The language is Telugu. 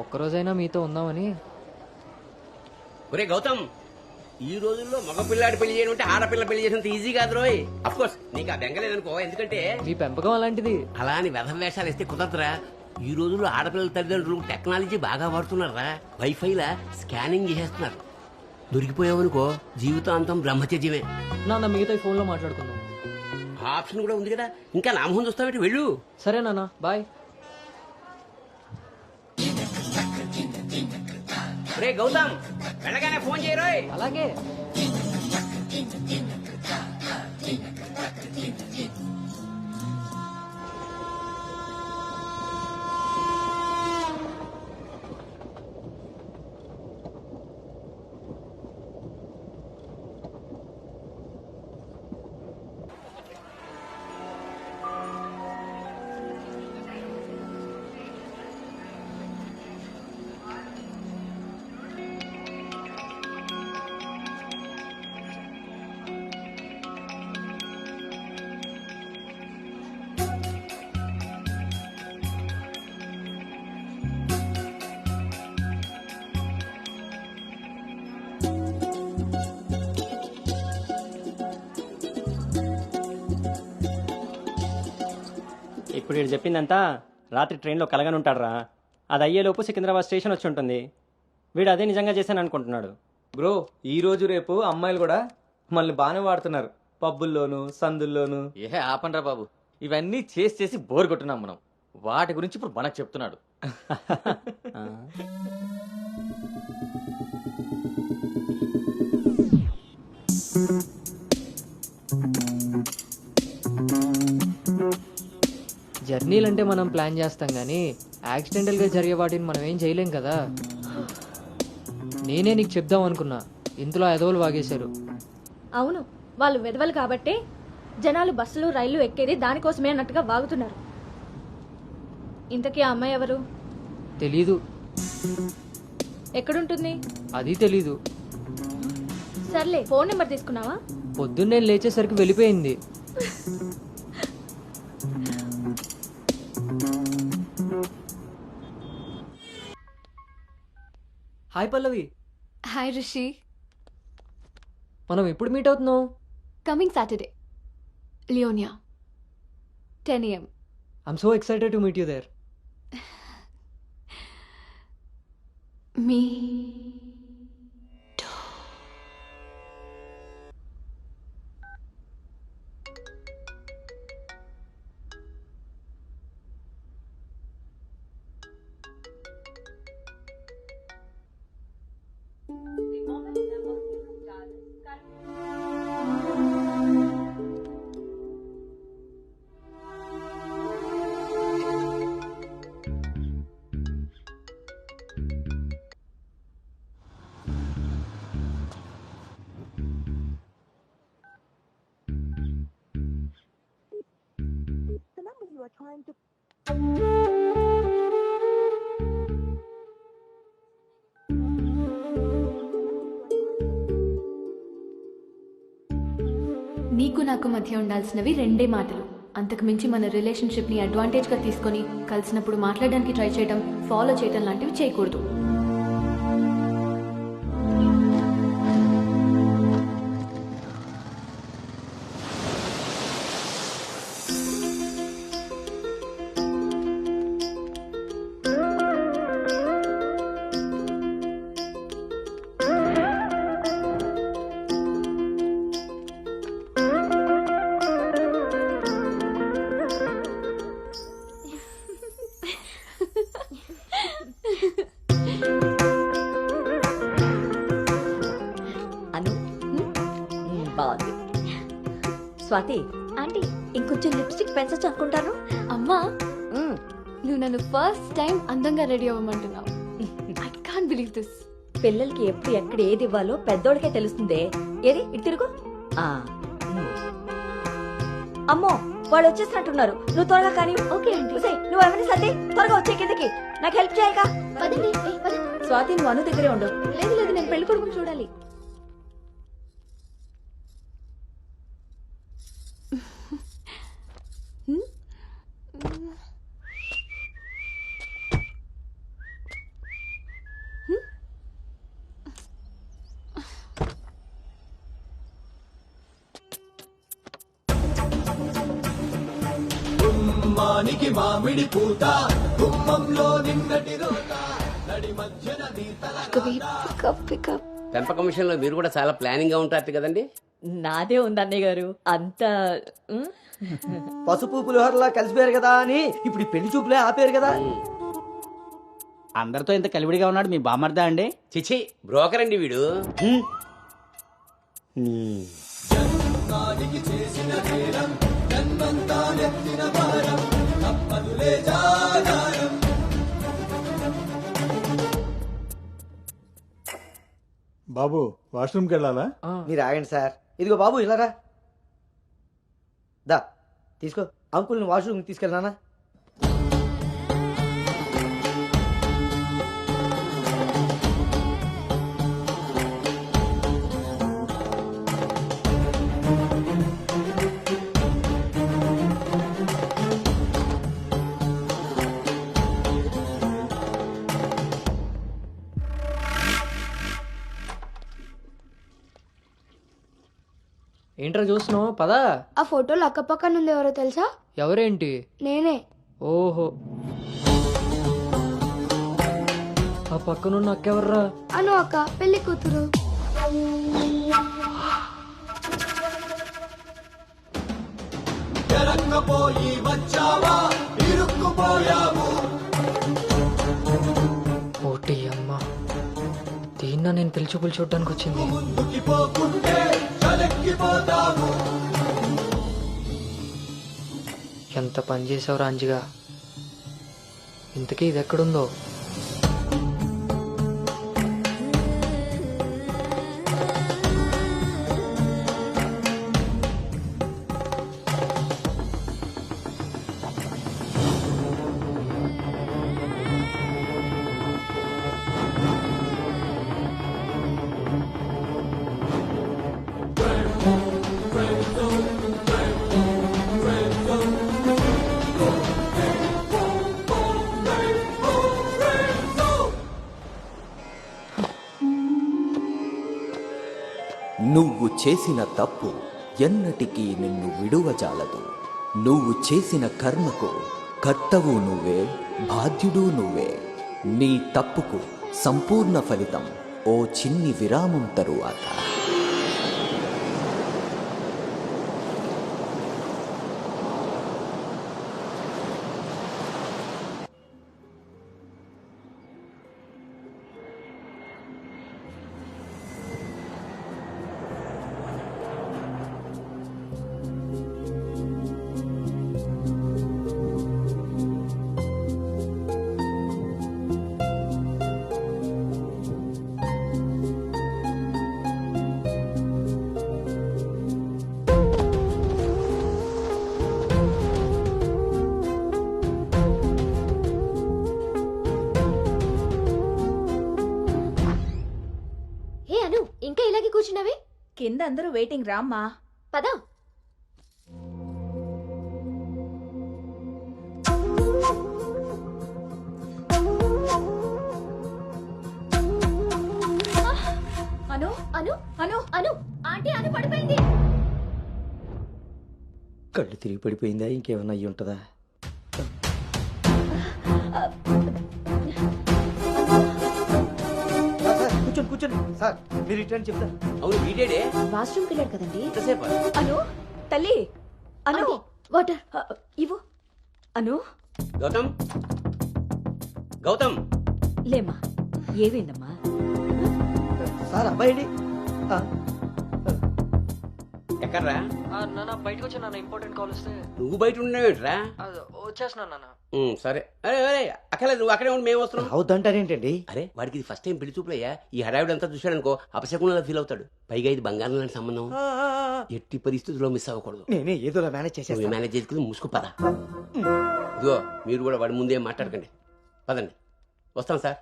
ఒక్కరోజైనా మీతో ఉందామని. ఒరే గౌతమ్, ఈ రోజుల్లో మగ పిల్లాడి పెళ్లి చేయడం అంటే ఆడపిల్ల పెళ్లి చేయడం ఈజీ కాదు రోయ్. అఫ్ కోర్స్ నీకు ఆ బెంగలేదనుకో, ఎందుకంటే మీ పెంపకం అలాంటిది. అలా అని వెధం వేషాలు వేస్తే కుదరదురా. ఈ రోజుల్లో ఆడపిల్లల తల్లిదండ్రులు టెక్నాలజీ బాగా వాడుతున్నారా. వైఫైలా స్కానింగ్ చేసేస్తున్నారు. దొరికిపోయావనుకో జీవితాంతం బ్రహ్మచర్యమే. నాన్న మిగతా ఈ ఫోన్లో మాట్లాడుకుందాం. ఆ ఆప్షన్ కూడా ఉంది కదా, ఇంకా నా మొహం చూస్తావేంటి, వెళ్ళు. సరే నాన్న, బాయ్. రే గౌతమ్, వెళ్ళగానే ఫోన్ చేయరోయ్. అలాగే. ఇప్పుడు వీడు చెప్పిందంతా రాత్రి ట్రైన్లో కలగని ఉంటాడురా. అది అయ్యేలోపు సికింద్రాబాద్ స్టేషన్ వచ్చి ఉంటుంది. వీడు అదే నిజంగా చేశాను అనుకుంటున్నాడు. బ్రో ఈ రోజు రేపు అమ్మాయిలు కూడా మనల్ని బాగానే వాడుతున్నారు, పబ్బుల్లోను సందుల్లోను. ఏ ఆపండ్రా బాబు, ఇవన్నీ చేసి చేసి బోర్ కొట్టున్నాం మనం. వాటి గురించి ఇప్పుడు మనకు చెప్తున్నాడు. జర్నీలంటే మనం ప్లాన్ చేస్తాం కానీ యాక్సిడెంటల్గా జరిగే వాటిని మనం ఏం చేయలేం కదా. నేనే నీకు చెప్దాం అనుకున్నా, ఇంతలో ఎదవలు వాగేశారు. అవును, వాళ్ళు వెదవలు కాబట్టే జనాలు బస్సులు రైళ్లు ఎక్కేది దానికోసమే అన్నట్టుగా వాగుతున్నారు. ఇంతకీ ఆ అమ్మాయి ఎవరు? తెలీదు. ఎక్కడుంటుంది? అది తెలీదు. సర్లే, ఫోన్ నెంబర్ తీసుకున్నావా? పొద్దున్నే లేచేసరికి వెళ్ళిపోయింది. హాయ్ పల్లవి. హాయ్ రిషి. మనం ఎప్పుడు మీట్ అవుతున్నాం? Coming Saturday, Leonia, 10 AM. I'm so excited to meet you there. మీ నీకు నాకు మధ్య ఉండాల్సినవి 2 మాటలు. అంతకు మించి మన రిలేషన్షిప్ని అడ్వాంటేజ్గా తీసుకొని కలిసినప్పుడు మాట్లాడడానికి ట్రై చేయడం, ఫాలో చేయడం లాంటివి చేయకూడదు. బాగుంది. స్వాతి ఆంటీ, ఇంకొంచెం లిప్స్టిక్ పెంచచ్చు అనుకుంటాను. అమ్మా, నువ్వు నన్ను ఫస్ట్ టైం అందంగా రెడీ అవ్వమంటున్నావు. I can't believe this. పిల్లలకి ఎప్పుడు ఎక్కడ ఏది ఇవ్వాలో పెద్దోళ్ళకే తెలుస్తుందే. ఏది ఇటు తిరుగు. అమ్మో, వాళ్ళు వచ్చేసినట్టున్నారు. నువ్వు త్వరగా కానీ. Okay aunty. నువ్వు ఎవరిని సర్ది త్వరగా వచ్చే కిందకి. నాకు హెల్ప్ చేయక. పదండి. స్వాతి, నువ్వు అను దగ్గరే ఉండు. లేదు లేదు, నేను పెళ్లి కొడుకుని చూడాలి. పెంపకం విషయంలో మీరు కూడా చాలా ప్లానింగ్ గా ఉంటారు కదండి. నాదే ఉంది అన్నయ్య గారు అంత పసుపు పులిహోరలా కలిసిపోయారు కదా అని ఇప్పుడు ఈ పెళ్లి చూపులే ఆపేరు కదా. అందరితో ఇంత కలివిడిగా ఉన్నాడు మీ బామర్దా అండి? చిచి బ్రోకర్ అండి వీడు. బాబు వాష్రూమ్కి వెళ్ళాలా? మీరు ఆగండి సార్. ఇదిగో బాబు ఇలా రా. దా తీసుకో. అంకుల్ని వాష్రూమ్ తీసుకెళ్ళానా? ఏంట్రా చూస్తున్నావు? పదా. ఆ ఫోటోలు అక్కపక్కన ఉంది ఎవరో తెలుసా? ఎవరేంటి? నేనే. ఓహో, ఆ పక్కనున్న అక్కెవర్రా? అను అక్క పెళ్లి కూతురు. ఓటి అమ్మ, దీన్న నేను పెళ్లి చూపులు చూడడానికి వచ్చింది. ఎంత పని చేసావు రాంజిగా. ఇంతకీ ఇది ఎక్కడుందో? నువ్వు చేసిన తప్పు ఎన్నటికీ నిన్ను విడువజాలదు. నువ్వు చేసిన కర్మకు కర్తవు నువ్వే, బాధ్యుడు నువ్వే. నీ తప్పుకు సంపూర్ణ ఫలితం ఓ చిన్ని విరామం తరువాత. హే అను, ఇంకా ఇలాగే కూర్చున్నావే? కింద అందరూ వెయిటింగ్ రామ్మా. పదా. అను అను అను అను ఆంటీ, అను పడిపోయింది. కళ్ళు తిరిగి పడిపోయిందా? ఇంకేమన్నా అయ్యి ఉంటుందా? కూర్చోండి కూర్చోండి సార్, మీరు రిటర్న్ చెప్తారు. అవును వీడేడే. వాష్రూమ్కి వెళ్ళాడు కదండి. ఎంతసేపు? అను తల్లి అను వాటర్ ఇవ్వు. అను గౌతమ్, గౌతమ్. లేమ్మా, ఏమైందమ్మా? సార్ అబ్బాయి ఎక్కడ్రా? నాన్న బయటకు వచ్చా నాన్న, ఇంపార్టెంట్ కాల్ వస్తే. నువ్వు బయట ఉండేవేంట్రా? వచ్చేస్తున్నా నాన్న. సరే. అరే అరే అక్కర్లేదు, నువ్వు అక్కడే ఉండి మేము వస్తున్నాం. అవుతుంటారేంటండి? అరే వాడికి ఇది ఫస్ట్ టైం పెళ్లి చూపులయ్యా. ఈ హడావిడి అంతా చూశాడనుకో అపశకునంలా ఫీల్ అవుతాడు. పైగా ఇది బంగారం లాంటి సంబంధం, ఎట్టి పరిస్థితుల్లో మిస్ అవ్వకూడదు. నేనే ఏదోలా మేనేజ్ నువ్వు చేసేస్తాను. మేనేజ్ చేసుకుని మూసుకు పద. ఇదిగో మీరు కూడా వాడి ముందే మాట్లాడకండి. పదండి, వస్తాం సార్.